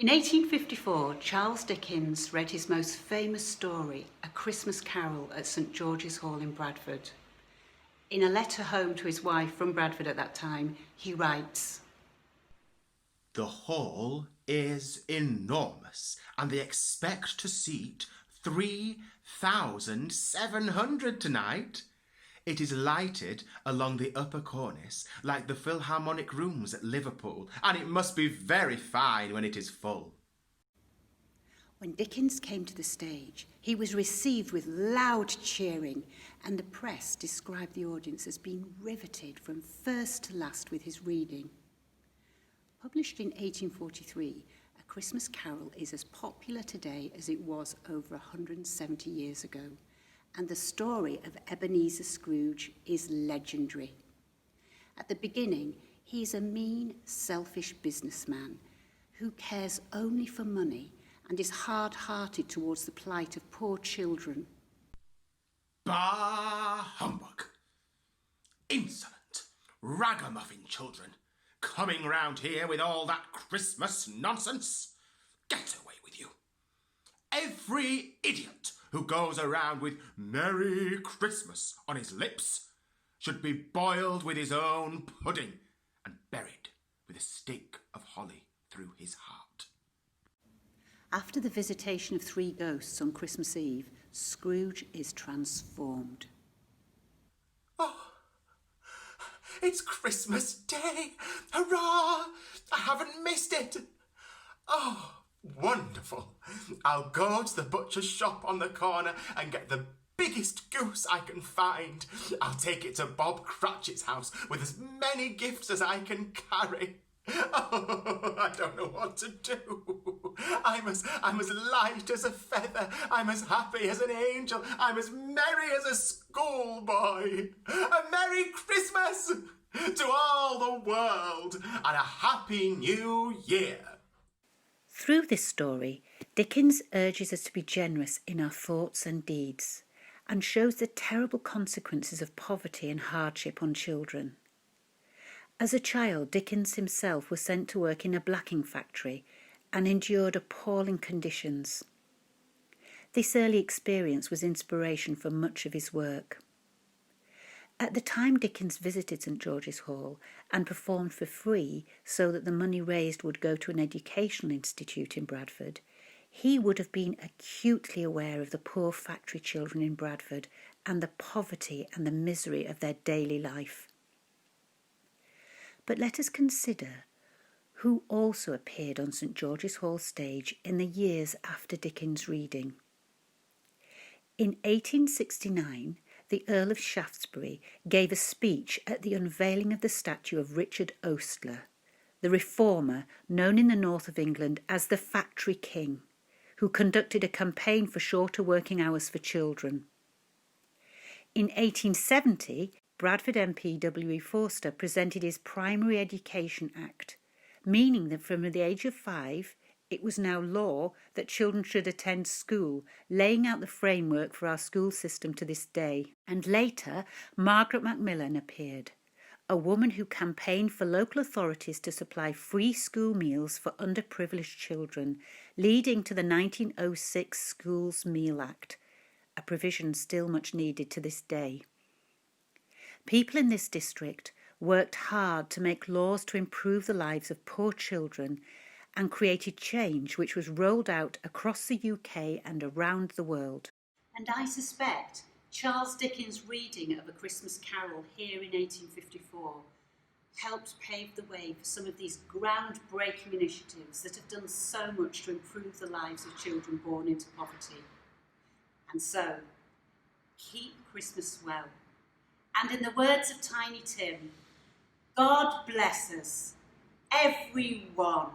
In 1854, Charles Dickens read his most famous story, A Christmas Carol, at St George's Hall in Bradford. In a letter home to his wife from Bradford at that time, he writes, "The hall is enormous, and they expect to seat 3,700 tonight. It is lighted along the upper cornice like the Philharmonic rooms at Liverpool, and it must be very fine when it is full." When Dickens came to the stage, he was received with loud cheering, and the press described the audience as being riveted from first to last with his reading. Published in 1843, A Christmas Carol is as popular today as it was over 170 years ago, and the story of Ebenezer Scrooge is legendary. At the beginning, he is a mean, selfish businessman who cares only for money and is hard-hearted towards the plight of poor children. Bah humbug! Insolent, ragamuffin children, coming round here with all that Christmas nonsense. Get away with you. Every idiot who goes around with Merry Christmas on his lips should be boiled with his own pudding and buried with a stake of holly through his heart. After the visitation of three ghosts on Christmas Eve, Scrooge is transformed. Oh, it's Christmas Day! Hurrah! I haven't missed it! Oh, wonderful. I'll go to the butcher's shop on the corner and get the biggest goose I can find. I'll take it to Bob Cratchit's house with as many gifts as I can carry. Oh, I don't know what to do. I'm as light as a feather. I'm as happy as an angel. I'm as merry as a schoolboy. A Merry Christmas to all the world and a Happy New Year. Through this story, Dickens urges us to be generous in our thoughts and deeds and shows the terrible consequences of poverty and hardship on children. As a child, Dickens himself was sent to work in a blacking factory and endured appalling conditions. This early experience was inspiration for much of his work. At the time Dickens visited St George's Hall and performed for free so that the money raised would go to an educational institute in Bradford, he would have been acutely aware of the poor factory children in Bradford and the poverty and the misery of their daily life. But let us consider who also appeared on St George's Hall stage in the years after Dickens' reading. In 1869, the Earl of Shaftesbury gave a speech at the unveiling of the statue of Richard Ostler, the reformer known in the north of England as the Factory King, who conducted a campaign for shorter working hours for children. In 1870, Bradford MP W.E. Forster presented his Primary Education Act, meaning that from the age of 5, it was now law that children should attend school, laying out the framework for our school system to this day. And later, Margaret Macmillan appeared, a woman who campaigned for local authorities to supply free school meals for underprivileged children, leading to the 1906 Schools Meal Act, a provision still much needed to this day. People in this district worked hard to make laws to improve the lives of poor children and created change which was rolled out across the UK and around the world. And I suspect Charles Dickens' reading of A Christmas Carol here in 1854 helped pave the way for some of these groundbreaking initiatives that have done so much to improve the lives of children born into poverty. And so, keep Christmas well. And in the words of Tiny Tim, God bless us, everyone.